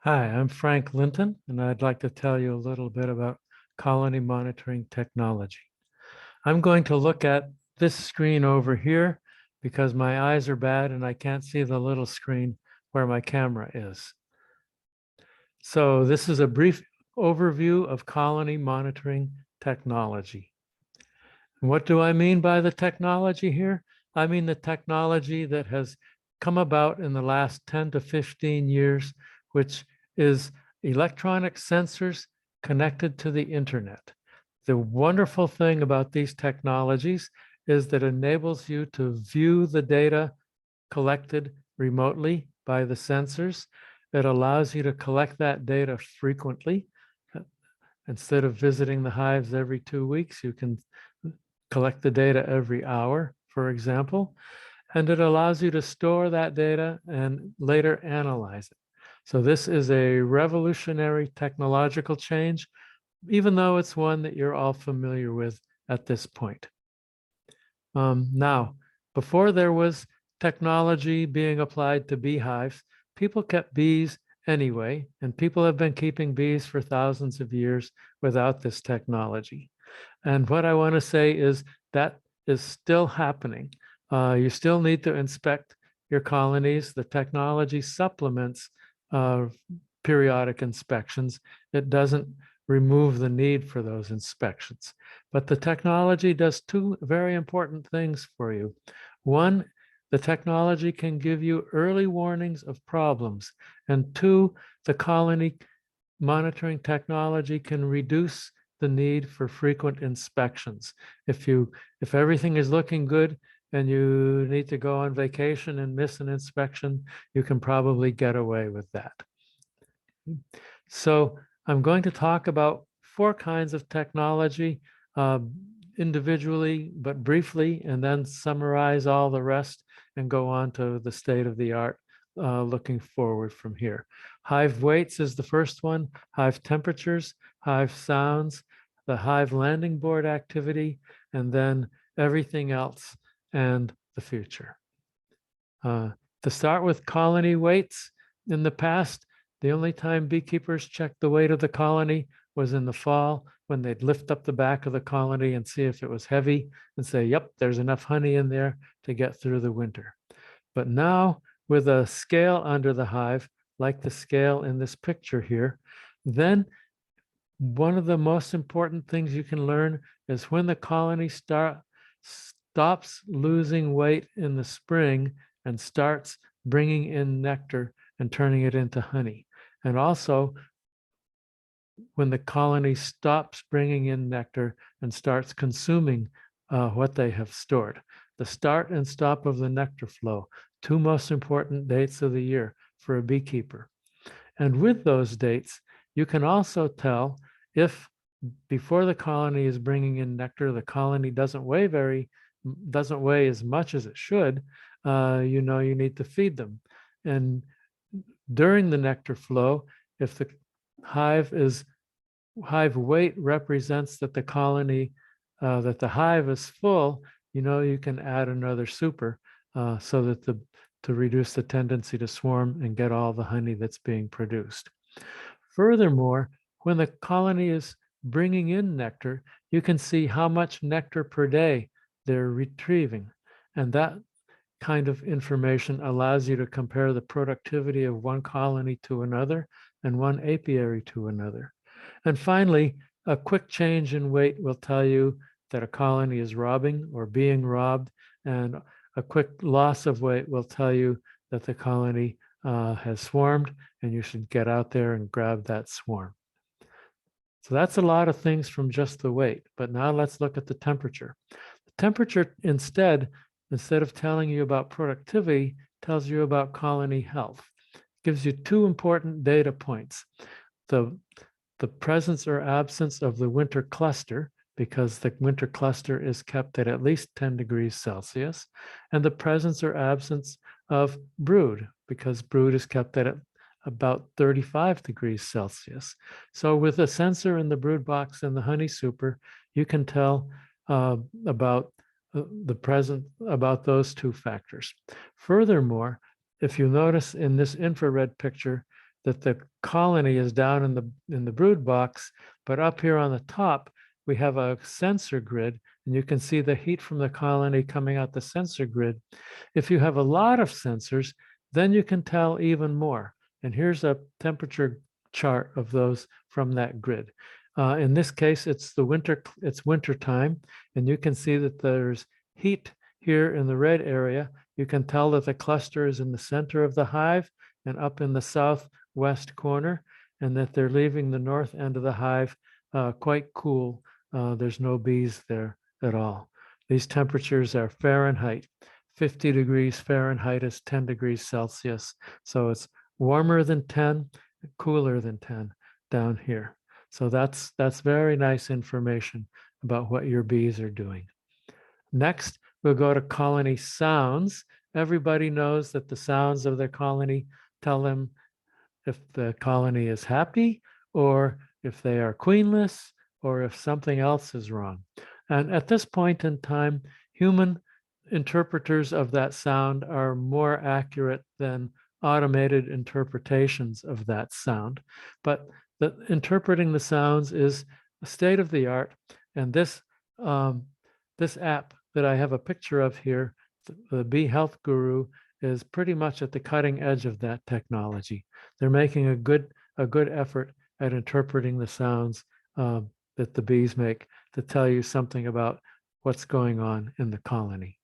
Hi, I'm Frank Linton, and I'd like to tell you a little bit about colony monitoring technology. I'm going to look at this screen over here because my eyes are bad and I can't see the little screen where my camera is. So this is a brief overview of colony monitoring technology. And what do I mean by the technology here? I mean the technology that has come about in the last 10 to 15 years, which is electronic sensors connected to the internet. The wonderful thing about these technologies is that it enables you to view the data collected remotely by the sensors. It allows you to collect that data frequently. Instead of visiting the hives every 2 weeks, you can collect the data every hour, for example, and it allows you to store that data and later analyze it. So this is a revolutionary technological change, even though it's one that you're all familiar with at this point. Now, before there was technology being applied to beehives, people kept bees anyway, and people have been keeping bees for thousands of years without this technology. And what I want to say is that is still happening. You still need to inspect your colonies. The technology supplements periodic inspections. It doesn't remove the need for those inspections. But the technology does two very important things for you. One, the technology can give you early warnings of problems. And two, the colony monitoring technology can reduce the need for frequent inspections. If everything is looking good and you need to go on vacation and miss an inspection, you can probably get away with that. So I'm going to talk about four kinds of technology individually, but briefly, and then summarize all the rest and go on to the state of the art looking forward from here. Hive weights is the first one, hive temperatures, hive sounds, the hive landing board activity, and then everything else and the future. To start with colony weights, in the past, the only time beekeepers checked the weight of the colony was in the fall when they'd lift up the back of the colony and see if it was heavy and say, yep, there's enough honey in there to get through the winter. But now with a scale under the hive, like the scale in this picture here, then one of the most important things you can learn is when the colony stops losing weight in the spring and starts bringing in nectar and turning it into honey. And also when the colony stops bringing in nectar and starts consuming what they have stored. The start and stop of the nectar flow, two most important dates of the year for a beekeeper. And with those dates, you can also tell if before the colony is bringing in nectar, the colony doesn't weigh as much as it should, you know you need to feed them. And during the nectar flow, if the hive weight represents that the colony, that the hive is full, you know you can add another super so that to reduce the tendency to swarm and get all the honey that's being produced. Furthermore, when the colony is bringing in nectar, you can see how much nectar per day they're retrieving. And that kind of information allows you to compare the productivity of one colony to another and one apiary to another. And finally, a quick change in weight will tell you that a colony is robbing or being robbed, and a quick loss of weight will tell you that the colony has swarmed and you should get out there and grab that swarm. So that's a lot of things from just the weight, but now let's look at the temperature. The temperature instead of telling you about productivity, tells you about colony health. It gives you two important data points. The presence or absence of the winter cluster, because the winter cluster is kept at least 10 degrees Celsius, and the presence or absence of brood, because brood is kept at about 35 degrees Celsius. So with a sensor in the brood box and the honey super, you can tell about those two factors. Furthermore, if you notice in this infrared picture, that the colony is down in the brood box, but up here on the top, we have a sensor grid, and you can see the heat from the colony coming out the sensor grid. If you have a lot of sensors, then you can tell even more. And here's a temperature chart of those from that grid. In this case, it's winter time, and you can see that there's heat here in the red area. You can tell that the cluster is in the center of the hive and up in the southwest corner, and that they're leaving the north end of the hive quite cool. There's no bees there at all. These temperatures are Fahrenheit. 50 degrees Fahrenheit is 10 degrees Celsius. So it's warmer than 10, cooler than 10 down here. So that's very nice information about what your bees are doing. Next, we'll go to colony sounds. Everybody knows that the sounds of their colony tell them if the colony is happy, or if they are queenless, or if something else is wrong. And at this point in time, human interpreters of that sound are more accurate than automated interpretations of that sound. But interpreting the sounds is state of the art. And this app that I have a picture of here, the Bee Health Guru, is pretty much at the cutting edge of that technology. They're making a good effort at interpreting the sounds that the bees make to tell you something about what's going on in the colony.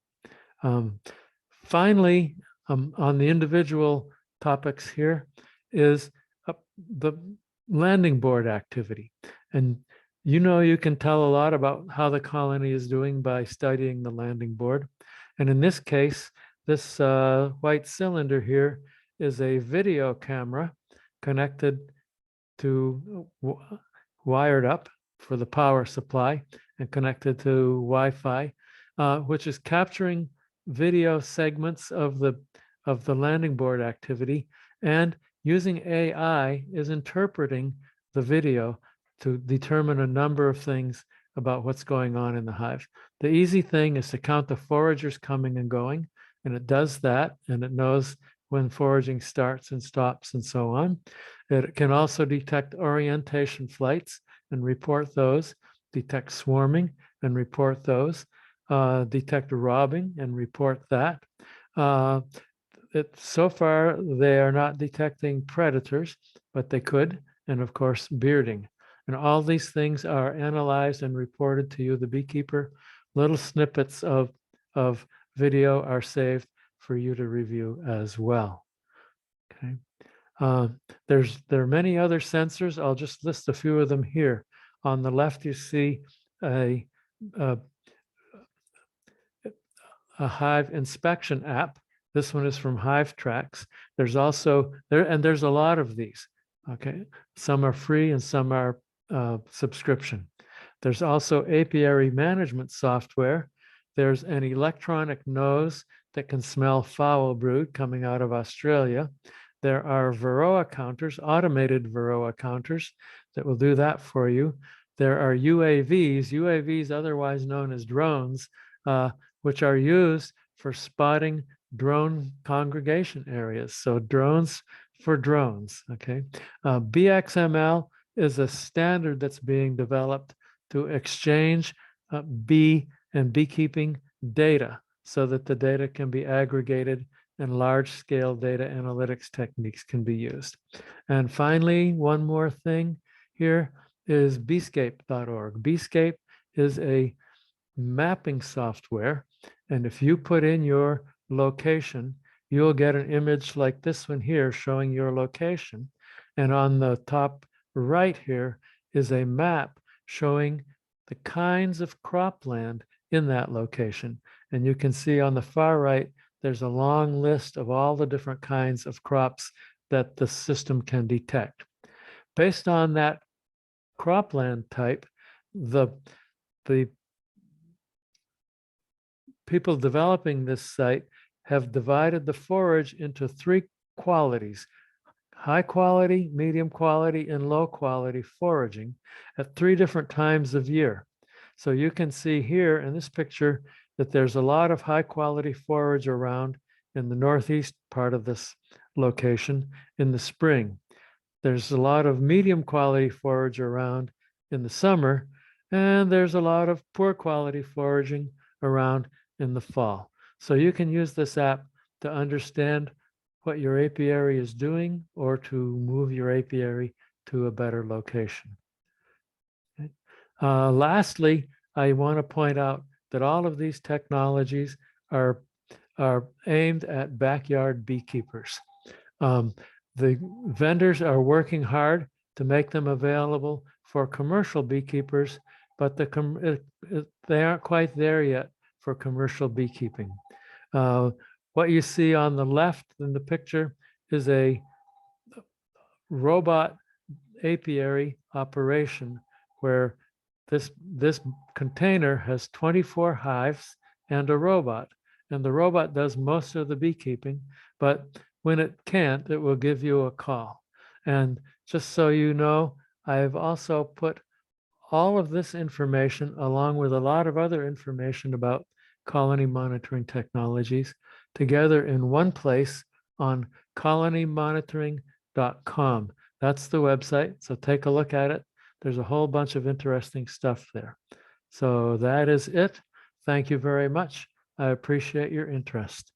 Finally, on the individual topics here is the landing board activity. And you can tell a lot about how the colony is doing by studying the landing board. And in this case, this white cylinder here is a video camera connected to wired up for the power supply and connected to Wi-Fi, which is capturing video segments of the landing board activity, and using AI is interpreting the video to determine a number of things about what's going on in the hive. The easy thing is to count the foragers coming and going, and it does that, and it knows when foraging starts and stops and so on. It can also detect orientation flights and report those, detect swarming and report those, detect robbing and report that. So far, they are not detecting predators, but they could, and of course, bearding. And all these things are analyzed and reported to you, the beekeeper. Little snippets of video are saved for you to review as well. Okay. There are many other sensors. I'll just list a few of them here. On the left, you see a hive inspection app. This one is from Hive Tracks. There's also there's a lot of these. Okay, some are free and some are subscription. There's also apiary management software. There's an electronic nose that can smell foul brood coming out of Australia. There are Varroa counters, automated Varroa counters that will do that for you. There are UAVs, otherwise known as drones, which are used for spotting drone congregation areas. So drones for drones, okay? BXML is a standard that's being developed to exchange bee and beekeeping data so that the data can be aggregated and large-scale data analytics techniques can be used. And finally, one more thing here is Beescape.org. Beescape is a mapping software, and if you put in your location, you'll get an image like this one here showing your location. And on the top right here is a map showing the kinds of cropland in that location. And you can see on the far right, there's a long list of all the different kinds of crops that the system can detect. Based on that cropland type, the people developing this site have divided the forage into 3 qualities: high quality, medium quality, and low quality foraging at 3 different times of year. So you can see here in this picture that there's a lot of high quality forage around in the northeast part of this location in the spring. There's a lot of medium quality forage around in the summer, and there's a lot of poor quality foraging around in the fall. So you can use this app to understand what your apiary is doing or to move your apiary to a better location. Okay. Lastly, I want to point out that all of these technologies are, are aimed at backyard beekeepers. Um, the vendors are working hard to make them available for commercial beekeepers, but they aren't quite there yet for commercial beekeeping. What you see on the left in the picture is a robot apiary operation where this container has 24 hives and a robot. And the robot does most of the beekeeping, but when it can't, it will give you a call. And just so you know, I've also put all of this information along with a lot of other information about colony monitoring technologies together in one place on colonymonitoring.com. That's the website. So take a look at it. There's a whole bunch of interesting stuff there. So that is it. Thank you very much. I appreciate your interest.